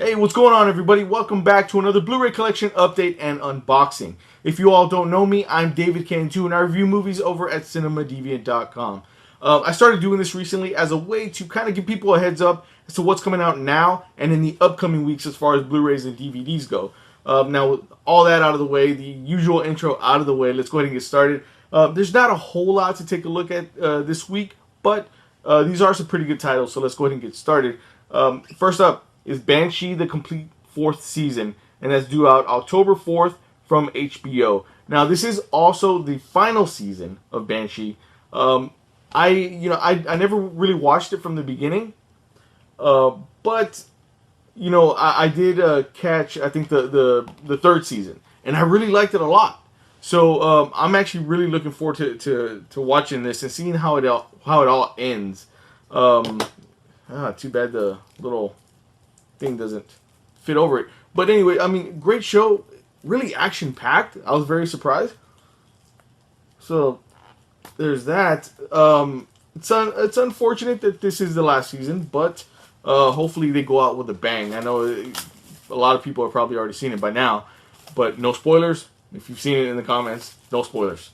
Hey, what's going on, everybody? Welcome back to another Blu-ray collection update and unboxing. If you all don't know me, I'm David Cantu, and I review movies over at Mediabook. I started doing this recently as a way to kind of give people a heads up as to what's coming out now and in the upcoming weeks as far as Blu-rays and DVDs go. Now, with all that out of the way, the usual intro out of the way, let's go ahead and get started. There's not a whole lot to take a look at this week, but these are some pretty good titles, so let's go ahead and get started. First up is Banshee, the complete fourth season, and that's due out October 4th from HBO. Now, this is also the final season of Banshee. I never really watched it from the beginning, but I did catch, I think, the third season, and I really liked it a lot. So I'm actually really looking forward to watching this and seeing how it all ends. Too bad the little thing doesn't fit over it. But anyway, I mean, great show, really action packed. I was very surprised. So there's that. It's unfortunate that this is the last season, but hopefully they go out with a bang. I know a lot of people have probably already seen it by now, but no spoilers. If you've seen it in the comments, no spoilers.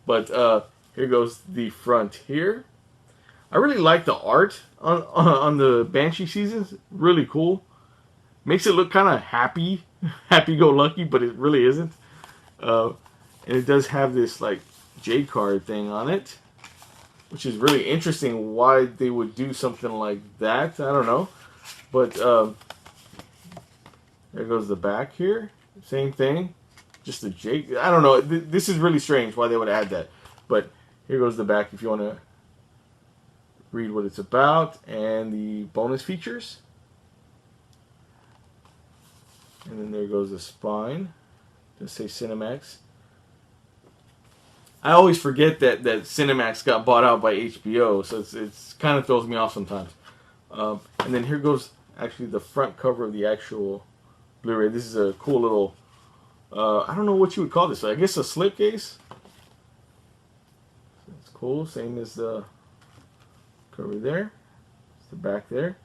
But here goes the front here. I really like the art on the Banshee seasons. Really cool. Makes it look kind of happy-go-lucky, but it really isn't. And it does have this like J card thing on it, which is really interesting. Why they would do something like that, I don't know. But there goes the back here. Same thing. Just a J. I don't know. This is really strange why they would add that. But here goes the back if you want to read what it's about and the bonus features. And then there goes the spine. Just say Cinemax. I always forget that Cinemax got bought out by HBO, so it's kind of throws me off sometimes. And then here goes actually the front cover of the actual Blu-ray. This is a cool little, I don't know what you would call this. I guess a slipcase. It's cool. Same as the cover there. It's the back there.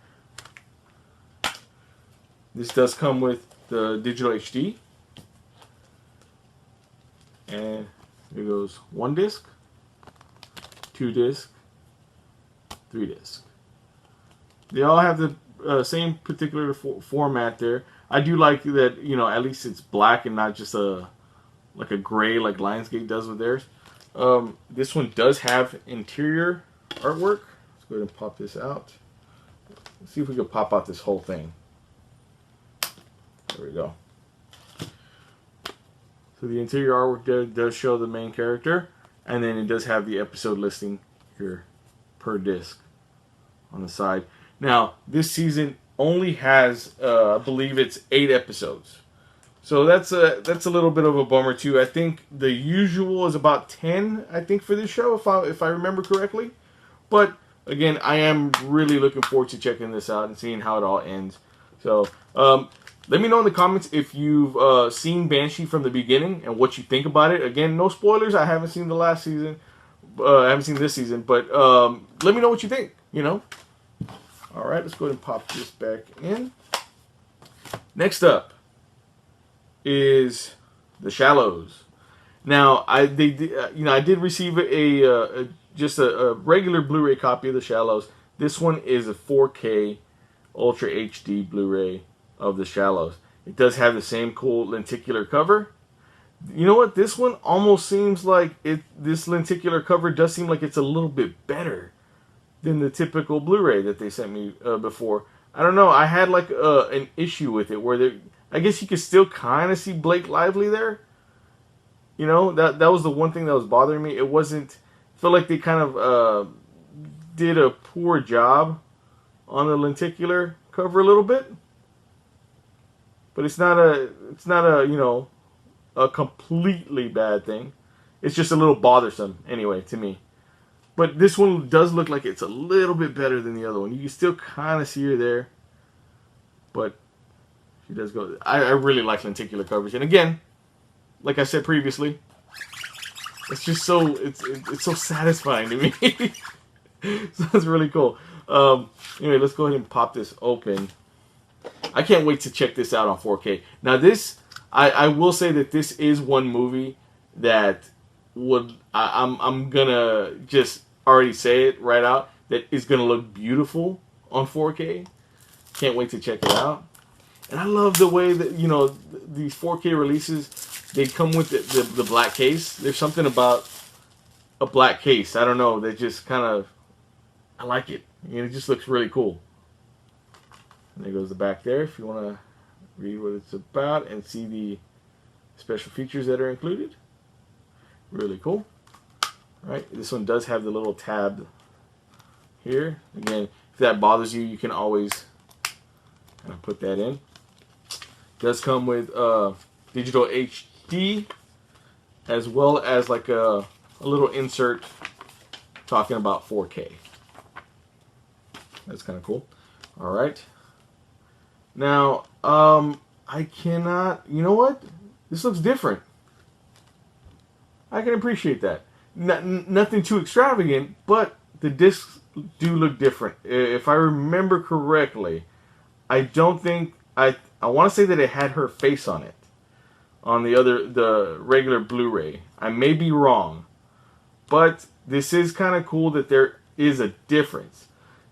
This does come with the digital HD. And here goes 1 disc, 2 disc, 3 disc. They all have the same particular format there. I do like that, at least it's black and not just like a gray like Lionsgate does with theirs. This one does have interior artwork. Let's go ahead and pop this out. Let's see if we can pop out this whole thing. There we go. So the interior artwork does show the main character, and then it does have the episode listing here per disc on the side. Now, this season only has, I believe it's 8 episodes. So that's a little bit of a bummer too. I think the usual is about 10, I think, for this show, if I remember correctly. But again, I am really looking forward to checking this out and seeing how it all ends. So, let me know in the comments if you've seen Banshee from the beginning and what you think about it. Again, no spoilers. I haven't seen the last season. I haven't seen this season. But let me know what you think, All right, let's go ahead and pop this back in. Next up is The Shallows. Now, I did receive just a regular Blu-ray copy of The Shallows. This one is a 4K Ultra HD Blu-ray of The Shallows. It does have the same cool lenticular cover. You know what? This one almost seems like this lenticular cover does seem like it's a little bit better than the typical Blu-ray that they sent me before. I don't know. I had like an issue with it where I guess you could still kind of see Blake Lively there. That was the one thing that was bothering me. It wasn't. I feel like they kind of did a poor job on the lenticular cover a little bit. But it's not a completely bad thing. It's just a little bothersome anyway to me. But this one does look like it's a little bit better than the other one. You can still kind of see her there, but she does go. I really like lenticular coverage, and again, like I said previously, it's just so it's so satisfying to me. So it's really cool. Anyway, let's go ahead and pop this open. I can't wait to check this out on 4K. Now this, I will say that this is one movie that I'm gonna just already say it right out, that is gonna look beautiful on 4K. Can't wait to check it out. And I love the way that, you know, these 4K releases, they come with the black case. There's something about a black case, I don't know, that just kind of, I like it. You know, it just looks really cool. And there goes the back there if you want to read what it's about and see the special features that are included. Really cool. All right, this one does have the little tab here. Again, if that bothers you, you can always kind of put that in. It does come with digital HD, as well as like a little insert talking about 4K. That's kind of cool. All right. Now, I cannot, you know what? This looks different. I can appreciate that. Nothing too extravagant, but the discs do look different. If I remember correctly, I don't think, I want to say that it had her face on it. On the regular Blu-ray. I may be wrong. But this is kind of cool that there is a difference.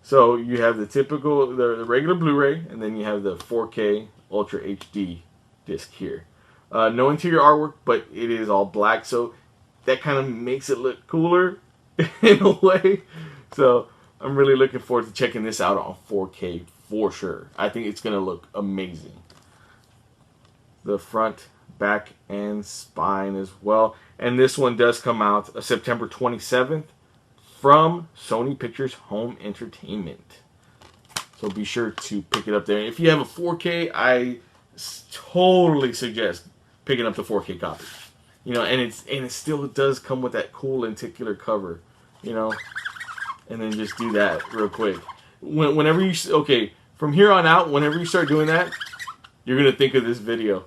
So you have the typical, the regular Blu-ray, and then you have the 4K Ultra HD disc here. No interior artwork, but it is all black, so that kind of makes it look cooler in a way. So I'm really looking forward to checking this out on 4K for sure. I think it's going to look amazing. The front, back, and spine as well. And this one does come out September 27th from Sony Pictures Home Entertainment. So be sure to pick it up there. If you have a 4K, I totally suggest picking up the 4K copy. You know, and it still does come with that cool lenticular cover, you know. And then just do that real quick. Whenever you, okay, from here on out, whenever you start doing that, you're going to think of this video.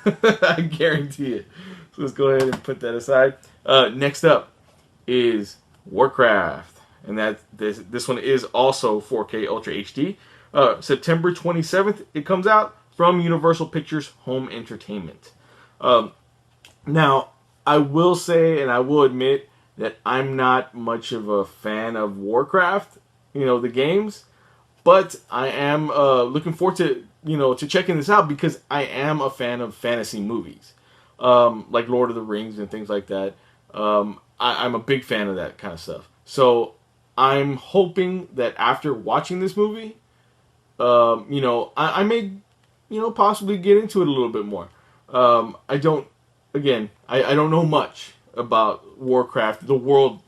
I guarantee it. So let's go ahead and put that aside. Next up is Warcraft. And that this one is also 4K Ultra HD. September 27th, it comes out from Universal Pictures Home Entertainment. Now, I will say, and I will admit, that I'm not much of a fan of Warcraft, you know, the games. But I am looking forward to, you know, to checking this out because I am a fan of fantasy movies. Like Lord of the Rings and things like that. I'm a big fan of that kind of stuff. So I'm hoping that after watching this movie, you know, I may, you know, possibly get into it a little bit more. I don't know much about Warcraft, the world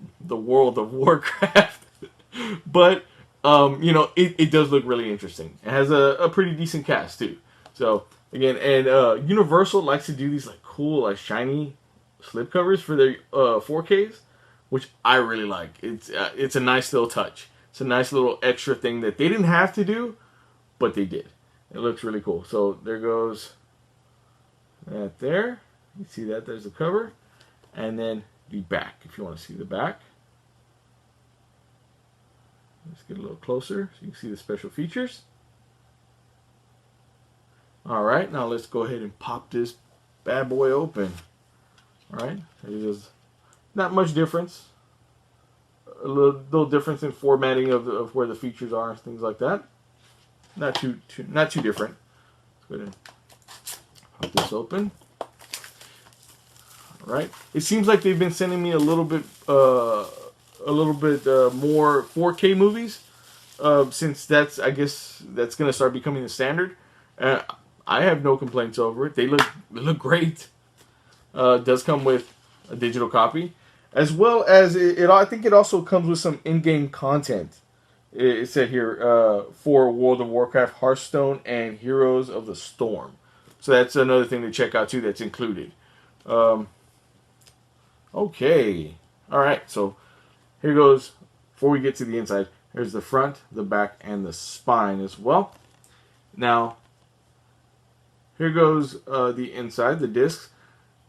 of Warcraft, but you know, it does look really interesting. It has a pretty decent cast too. So again, and Universal likes to do these like cool, like shiny slipcovers for their 4Ks, which I really like. It's a nice little touch. It's a nice little extra thing that they didn't have to do, but they did. It looks really cool. So there goes that there. You see that? There's the cover. And then the back, if you want to see the back. Let's get a little closer so you can see the special features. Alright, now let's go ahead and pop this bad boy open. Alright, there's not much difference. A little difference in formatting of where the features are and things like that. Not too different. Let's go ahead and pop this open. Right. It seems like they've been sending me a little bit more 4K movies, since that's, I guess, that's gonna start becoming the standard. I have no complaints over it. They look great. It does come with a digital copy, as well as I think it also comes with some in-game content. It said here for World of Warcraft, Hearthstone, and Heroes of the Storm. So that's another thing to check out too. That's included. Okay. Alright, so here goes, before we get to the inside, here's the front, the back, and the spine as well. Now, here goes the inside, the discs.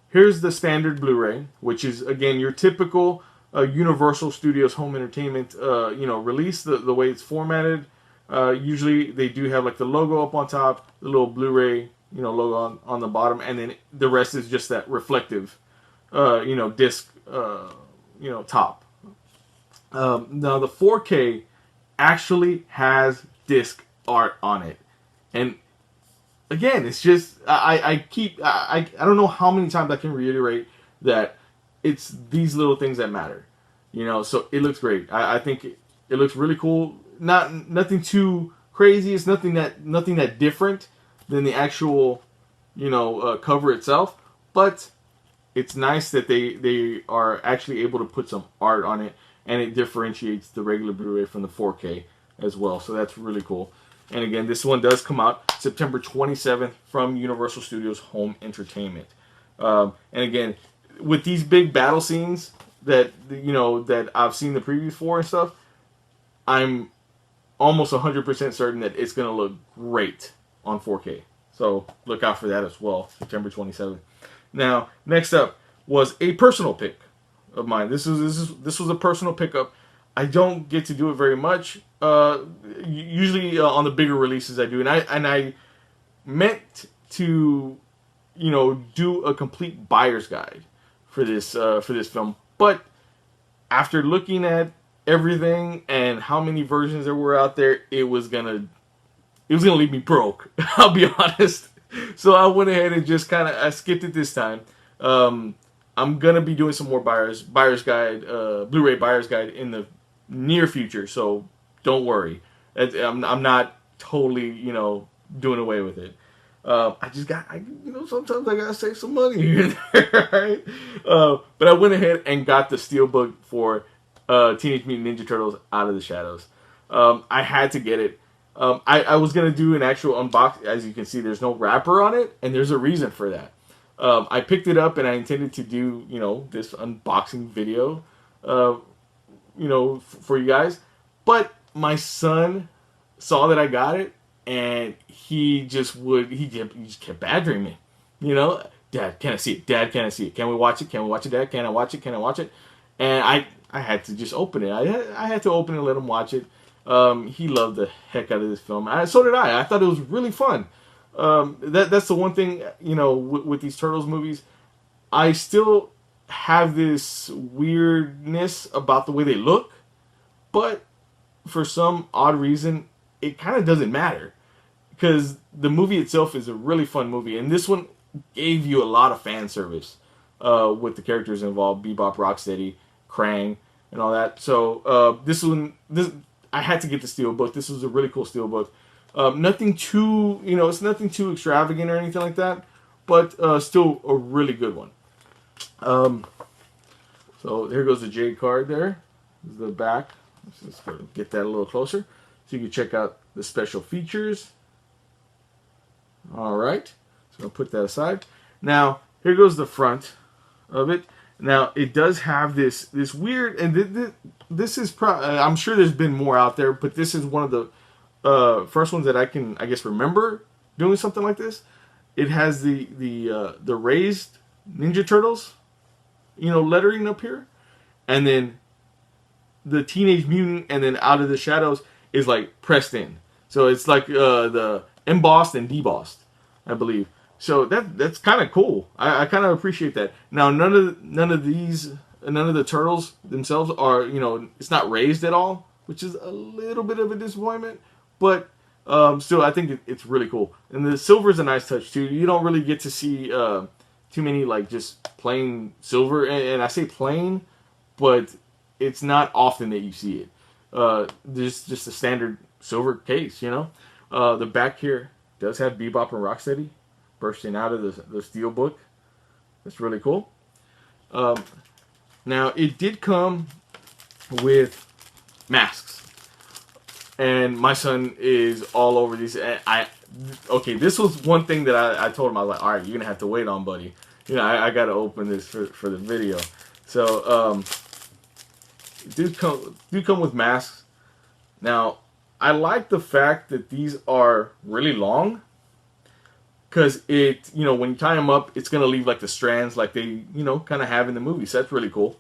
Here's the standard Blu-ray, which is, again, your typical Universal Studios Home Entertainment, you know, release, the way it's formatted. Usually they do have like the logo up on top, the little Blu-ray, logo on the bottom, and then the rest is just that reflective, disc, top. Now the 4K actually has disc art on it, and again, it's just I don't know how many times I can reiterate that it's these little things that matter, So it looks great. I think it looks really cool. Nothing too crazy. It's nothing that different than the actual, cover itself. But it's nice that they are actually able to put some art on it, and it differentiates the regular Blu-ray from the 4K as well. So that's really cool. And again, this one does come out September 27th from Universal Studios Home Entertainment. And again, with these big battle scenes that I've seen the previews for and stuff, I'm almost 100% certain that it's going to look great on 4K. So look out for that as well, September 27th. Now, next up was a personal pick of mine. This was a personal pickup. I don't get to do it very much. Usually on the bigger releases I do, and I meant to, do a complete buyer's guide for this film, but after looking at everything and how many versions there were out there, it was gonna leave me broke. I'll be honest. So I went ahead and just I skipped it this time. I'm gonna be doing some more buyer's guide, Blu-ray buyer's guide in the near future. So don't worry. I'm not totally, doing away with it. Sometimes I gotta save some money here and there, right? But I went ahead and got the Steelbook for Teenage Mutant Ninja Turtles Out of the Shadows. I had to get it. I was gonna do an actual unbox. As you can see, there's no wrapper on it, and there's a reason for that. I picked it up and I intended to do, this unboxing video, for you guys. But my son saw that I got it, and he just kept badgering me. Dad, can I see it? Dad, can I see it? Can we watch it? Can we watch it, Dad? Can I watch it? Can I watch it? And I had to just open it. I had to open it and let him watch it. He loved the heck out of this film. So did I. I thought it was really fun. That's the one thing, with these Turtles movies. I still have this weirdness about the way they look, but for some odd reason, it kind of doesn't matter. Because the movie itself is a really fun movie, and this one gave you a lot of fan service with the characters involved, Bebop, Rocksteady, Krang, and all that. So this I had to get the Steelbook. This was a really cool Steelbook. Nothing too, it's nothing too extravagant or anything like that, but still a really good one. So here goes the J card there. This is the back. Let's just get that a little closer so you can check out the special features. All right, so I'll put that aside. Now here goes the front of it. Now it does have this weird, and this is I'm sure there's been more out there, but this is one of the first ones that I can, I guess, remember doing something like this. It has the raised Ninja Turtles, lettering up here, and then the Teenage Mutant, and then Out of the Shadows is like pressed in. So it's like the embossed and debossed, I believe. So that's kind of cool. I kind of appreciate that. Now none of the turtles themselves are, it's not raised at all, which is a little bit of a disappointment. But still, I think it's really cool. And the silver is a nice touch too. You don't really get to see too many like just plain silver, and I say plain, but it's not often that you see it. There's just a standard silver case, The back here does have Bebop and Rocksteady bursting out of the Steelbook. That's really cool. Now, it did come with masks. And my son is all over these. Okay, this was one thing that I told him. I was like, all right, you're going to have to wait on, buddy. I got to open this for the video. So, do come with masks. Now, I like the fact that these are really long, because it, when you tie them up, it's going to leave like the strands like they, kind of have in the movie. So that's really cool.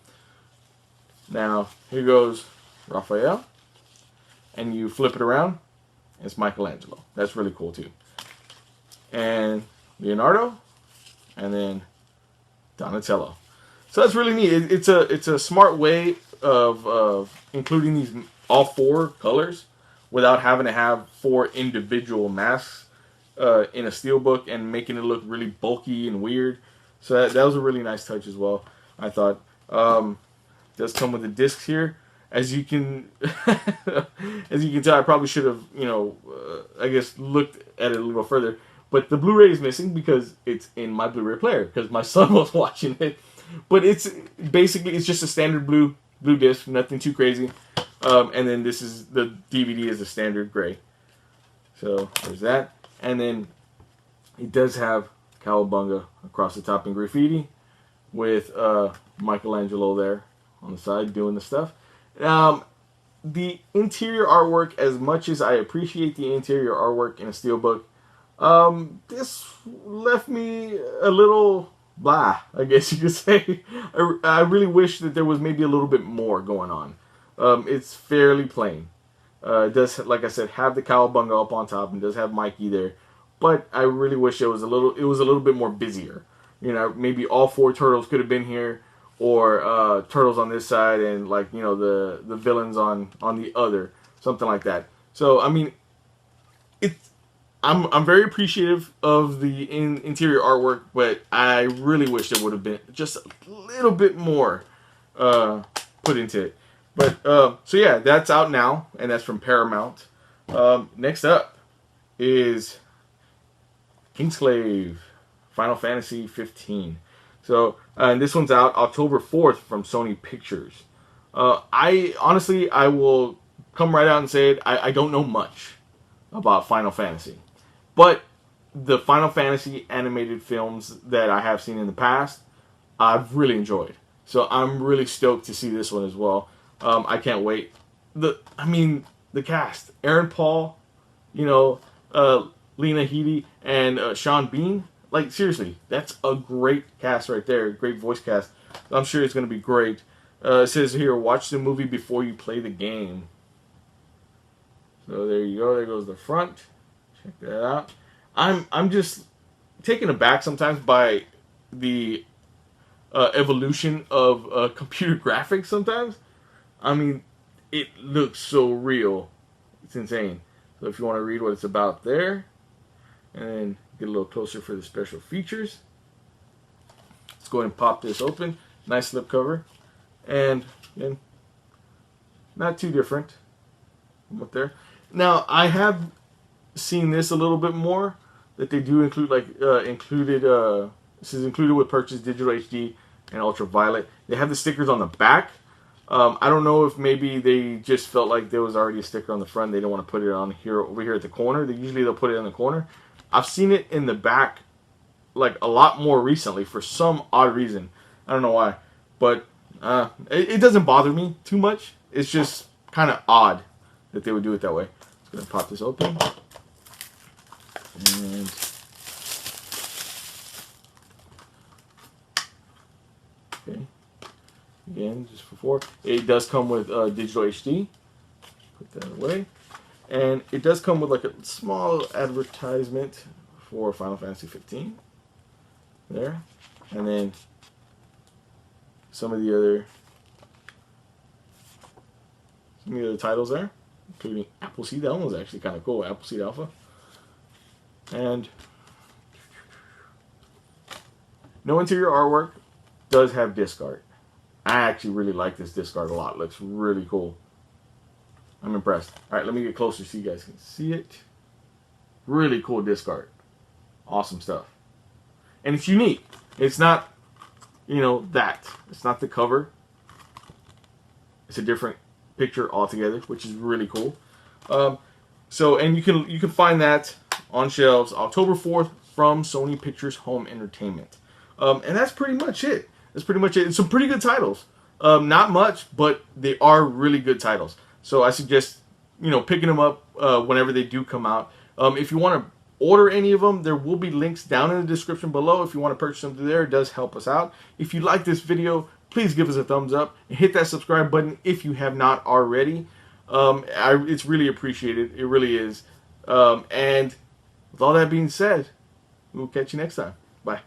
Now, here goes Raphael, and you flip it around, It's Michelangelo. That's really cool too. And Leonardo, and then Donatello. So that's really neat. It's a smart way of including these all 4 colors without having to have 4 individual masks in a steelbook and making it look really bulky and weird. So that was a really nice touch as well, I thought. It does come with the discs here. As you can tell, I probably should have, I guess looked at it a little further. But the Blu-ray is missing because it's in my Blu-ray player because my son was watching it. But it's just a standard blue disc, nothing too crazy. And then this is the DVD is a standard gray. So there's that. And then it does have Cowabunga across the top in graffiti with Michelangelo there on the side doing the stuff. The interior artwork, as much as I appreciate the interior artwork in a steelbook, this left me a little blah, I guess you could say. I really wish that there was maybe a little bit more going on. It's fairly plain. It does, like I said, have the Cowabunga up on top and does have Mikey there, but I really wish it was a little bit more busier. Maybe all 4 turtles could have been here, or turtles on this side and the villains on the other, something like that. So I mean, I'm very appreciative of the interior artwork, but I really wish there would have been just a little bit more put into it. But so yeah, that's out now, and that's from Paramount. Next up is Kingsglaive, Final Fantasy 15. So and this one's out October 4th from Sony Pictures. I will come right out and say it. I don't know much about Final Fantasy. But the Final Fantasy animated films that I have seen in the past, I've really enjoyed. So I'm really stoked to see this one as well. I can't wait. The cast. Aaron Paul, Lena Headey, and Sean Bean. Like, seriously, that's a great cast right there. Great voice cast. I'm sure it's going to be great. It says here, watch the movie before you play the game. So there you go. There goes the front. Check that out. I'm just taken aback sometimes by the evolution of computer graphics sometimes. I mean, it looks so real. It's insane. So if you want to read what it's about there, and then get a little closer for the special features. Let's go ahead and pop this open. Nice slipcover. And again, not too different from what there. Now, I have seen this a little bit more, that they do include this is included with purchase digital HD and ultraviolet. They have the stickers on the back. I don't know if maybe they just felt like there was already a sticker on the front. They don't want to put it on here over here at the corner. They'll put it in the corner. I've seen it in the back like a lot more recently for some odd reason. I don't know why, but it doesn't bother me too much. It's just kind of odd that they would do it that way. Just gonna pop this open. And okay, again, just before, it does come with digital HD. Put that away, and it does come with like a small advertisement for Final Fantasy 15 there, and then some of the other titles there, including Appleseed. That one was actually kind of cool, Appleseed Alpha. And no interior artwork, does have disc art. I actually really like this disc art a lot. It looks really cool. I'm impressed. Alright, let me get closer so you guys can see it. Really cool disc art. Awesome stuff. And it's unique. It's not, that. It's not the cover. It's a different picture altogether, which is really cool. And you can find that on shelves October 4th from Sony Pictures Home Entertainment. And that's pretty much it. It's some pretty good titles. Not much, but they are really good titles. So I suggest, picking them up whenever they do come out. If you want to order any of them, there will be links down in the description below. If you want to purchase them through there, it does help us out. If you like this video, please give us a thumbs up and hit that subscribe button if you have not already. It's really appreciated. It really is. And with all that being said, we'll catch you next time. Bye.